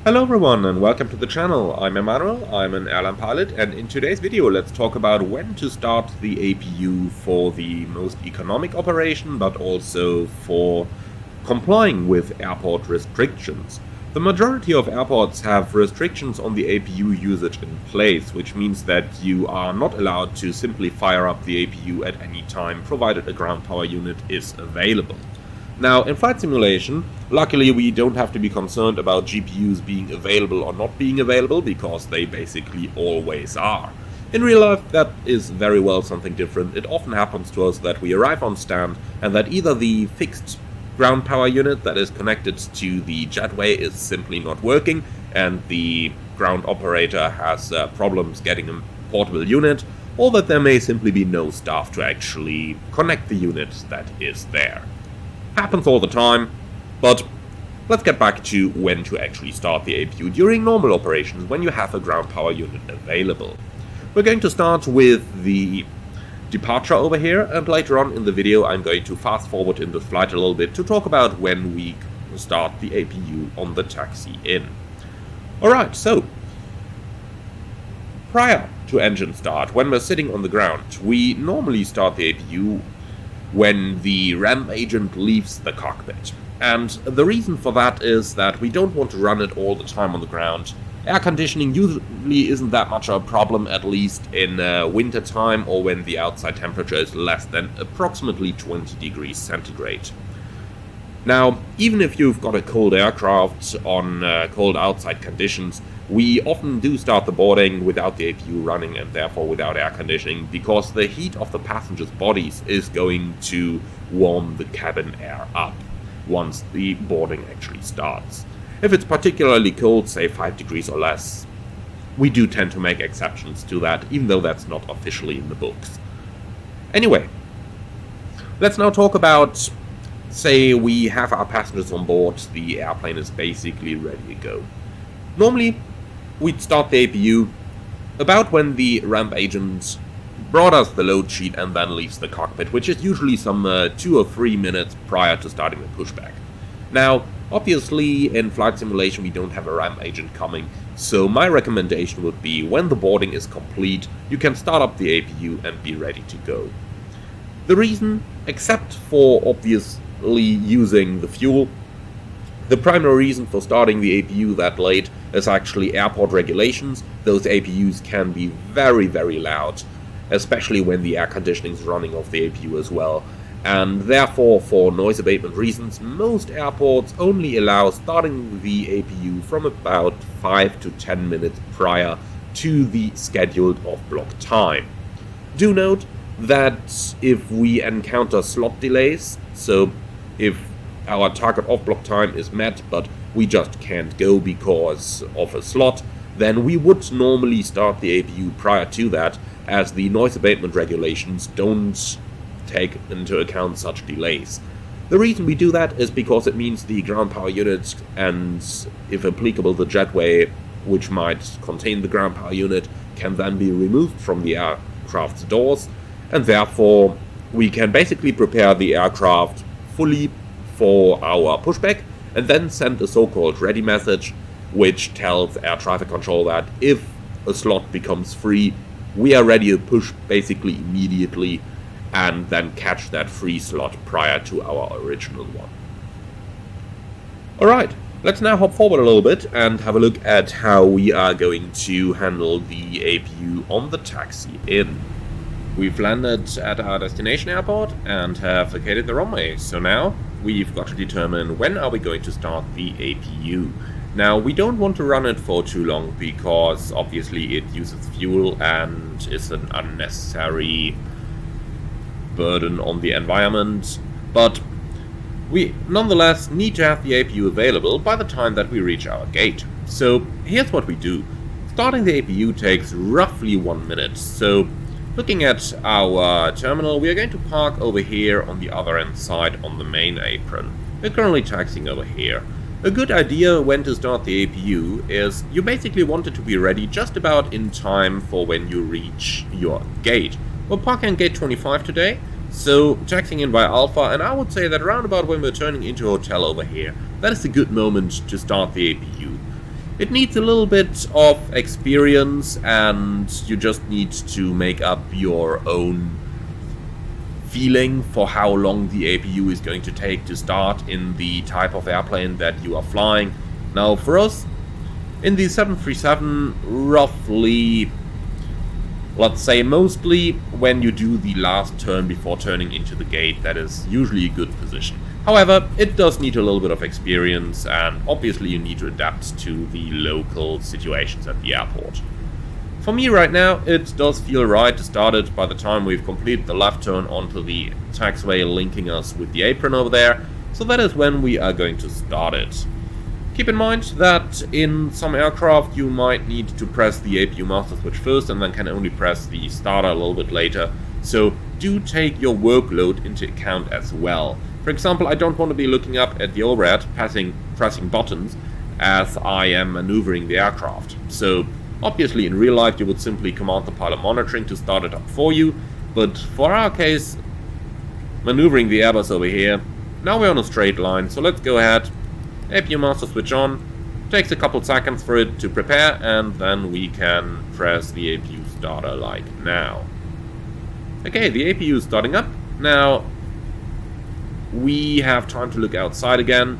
Hello everyone and welcome to the channel. I'm Emmanuel, I'm an airline pilot, and in today's video let's talk about when to start the APU for the most economic operation, but also for complying with airport restrictions. The majority of airports have restrictions on the APU usage in place, which means that you are not allowed to simply fire up the APU at any time, provided a ground power unit is available. Now, in flight simulation, luckily we don't have to be concerned about GPUs being available or not being available, because they basically always are. In real life, that is very well something different. It often happens to us that we arrive on stand and that either the fixed ground power unit that is connected to the jetway is simply not working, and the ground operator has problems getting a portable unit, or that there may simply be no staff to actually connect the unit that is there. Happens all the time, but let's get back to when to actually start the APU during normal operations when you have a ground power unit available. We're going to start with the departure over here, and later on in the video I'm going to fast forward in the flight a little bit to talk about when we start the APU on the taxi in. Alright, so prior to engine start, when we're sitting on the ground, we normally start the APU when the ramp agent leaves the cockpit. And the reason for that is that we don't want to run it all the time on the ground. Air conditioning usually isn't that much of a problem, at least in winter time or when the outside temperature is less than approximately 20 degrees centigrade. Now, even if you've got a cold aircraft on cold outside conditions, we often do start the boarding without the APU running and therefore without air conditioning, because the heat of the passengers' bodies is going to warm the cabin air up once the boarding actually starts. If it's particularly cold, say 5 degrees or less, we do tend to make exceptions to that, even though that's not officially in the books. Anyway, let's now talk about, say we have our passengers on board, the airplane is basically ready to go. Normally, we'd start the APU about when the ramp agent brought us the load sheet and then leaves the cockpit, which is usually some 2 or 3 minutes prior to starting the pushback. Now, obviously in flight simulation we don't have a ramp agent coming, so my recommendation would be when the boarding is complete, you can start up the APU and be ready to go. The reason, except for obviously using the fuel, the primary reason for starting the APU that late is actually airport regulations. Those APUs can be very, very loud, especially when the air conditioning is running off the APU as well. And therefore, for noise abatement reasons, most airports only allow starting the APU from about 5 to 10 minutes prior to the scheduled off-block time. Do note that if we encounter slot delays, so if our target off-block time is met, but we just can't go because of a slot, then we would normally start the APU prior to that, as the noise abatement regulations don't take into account such delays. The reason we do that is because it means the ground power unit, and if applicable the jetway which might contain the ground power unit, can then be removed from the aircraft's doors, and therefore we can basically prepare the aircraft fully for our pushback, and then send a so-called ready message, which tells air traffic control that if a slot becomes free, we are ready to push basically immediately, and then catch that free slot prior to our original one. Alright, let's now hop forward a little bit and have a look at how we are going to handle the APU on the taxi in. We've landed at our destination airport and have vacated the runway, so now we've got to determine when are we going to start the APU. Now, we don't want to run it for too long because obviously it uses fuel and is an unnecessary burden on the environment, but we nonetheless need to have the APU available by the time that we reach our gate. So here's what we do. Starting the APU takes roughly 1 minute, so looking at our terminal, we are going to park over here on the other end side on the main apron. We're currently taxiing over here. A good idea when to start the APU is you basically want it to be ready just about in time for when you reach your gate. We're parking on gate 25 today, so taxiing in by Alpha, and I would say that around about when we're turning into a hotel over here, that is a good moment to start the APU. It needs a little bit of experience, and you just need to make up your own feeling for how long the APU is going to take to start in the type of airplane that you are flying. Now for us, in the 737, roughly, let's say mostly when you do the last turn before turning into the gate, that is usually a good position. However, it does need a little bit of experience, and obviously you need to adapt to the local situations at the airport. For me right now, it does feel right to start it by the time we've completed the left turn onto the taxiway linking us with the apron over there, so that is when we are going to start it. Keep in mind that in some aircraft you might need to press the APU master switch first and then can only press the starter a little bit later, so do take your workload into account as well. For example, I don't want to be looking up at the overhead, pressing buttons as I am maneuvering the aircraft. So obviously in real life you would simply command the pilot monitoring to start it up for you, but for our case, maneuvering the Airbus over here, now we're on a straight line, so let's go ahead, APU master switch on, takes a couple seconds for it to prepare, and then we can press the APU starter like now. Okay, the APU is starting up. Now we have time to look outside again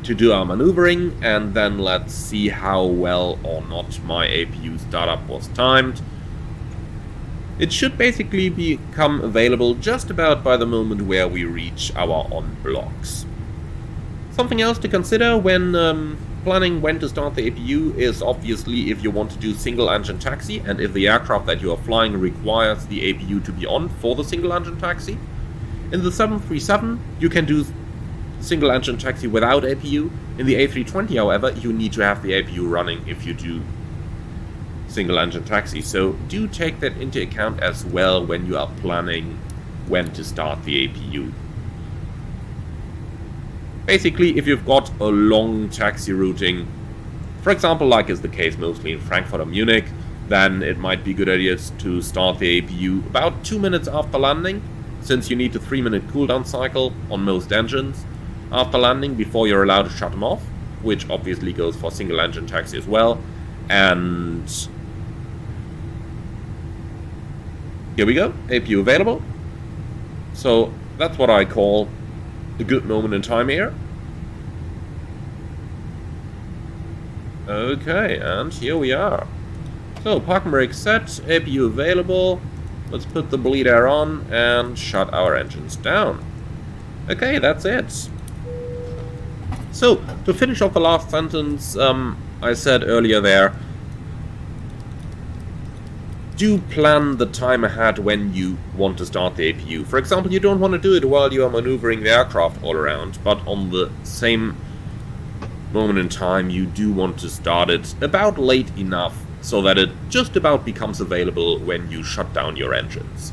to do our maneuvering, and then let's see how well or not my APU startup was timed. It should basically become available just about by the moment where we reach our on blocks. Something else to consider when planning when to start the APU is obviously if you want to do single engine taxi and if the aircraft that you are flying requires the APU to be on for the single engine taxi. In the 737 you can do single engine taxi without APU. In the A320 however you need to have the APU running if you do single engine taxi, so do take that into account as well when you are planning when to start the APU. Basically, if you've got a long taxi routing, for example like is the case mostly in Frankfurt or Munich, then it might be a good idea to start the APU about 2 minutes after landing, since you need a 3-minute cooldown cycle on most engines after landing before you're allowed to shut them off, which obviously goes for single engine taxi as well. And here we go, APU available. So that's what I call a good moment in time here. Okay, and here we are. So parking brake set, APU available. Let's put the bleed air on and shut our engines down. Okay, that's it. So to finish off the last sentence, I said earlier there, do plan the time ahead when you want to start the APU. For example, you don't want to do it while you are maneuvering the aircraft all around, but on the same moment in time you do want to start it about late enough so that it just about becomes available when you shut down your engines.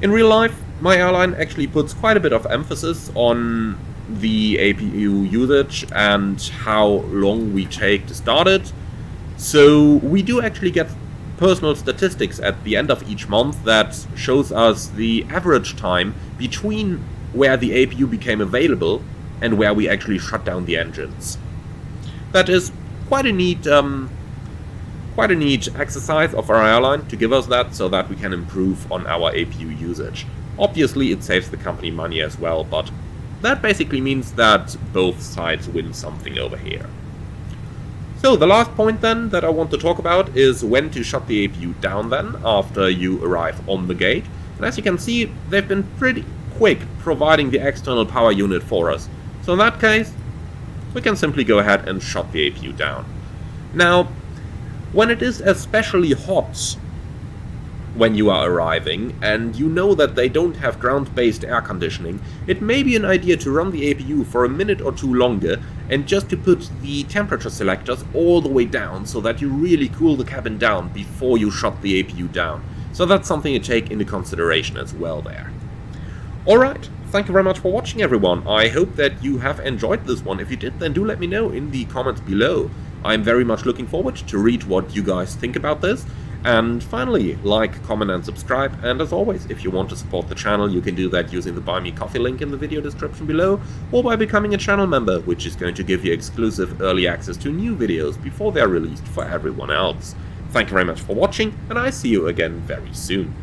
In real life, my airline actually puts quite a bit of emphasis on the APU usage and how long we take to start it. So we do actually get personal statistics at the end of each month that shows us the average time between where the APU became available and where we actually shut down the engines. That is quite a neat exercise of our airline to give us that so that we can improve on our APU usage. Obviously it saves the company money as well, but that basically means that both sides win something over here. So the last point then that I want to talk about is when to shut the APU down then after you arrive on the gate. And as you can see, they've been pretty quick providing the external power unit for us. So in that case, we can simply go ahead and shut the APU down. Now, when it is especially hot when you are arriving and you know that they don't have ground-based air conditioning, it may be an idea to run the APU for a minute or two longer and just to put the temperature selectors all the way down so that you really cool the cabin down before you shut the APU down. So that's something to take into consideration as well there. Alright, thank you very much for watching everyone. I hope that you have enjoyed this one. If you did, then do let me know in the comments below. I'm very much looking forward to read what you guys think about this. And finally, like, comment and subscribe, and as always, if you want to support the channel, you can do that using the Buy Me Coffee link in the video description below, or by becoming a channel member, which is going to give you exclusive early access to new videos before they're released for everyone else. Thank you very much for watching, and I see you again very soon.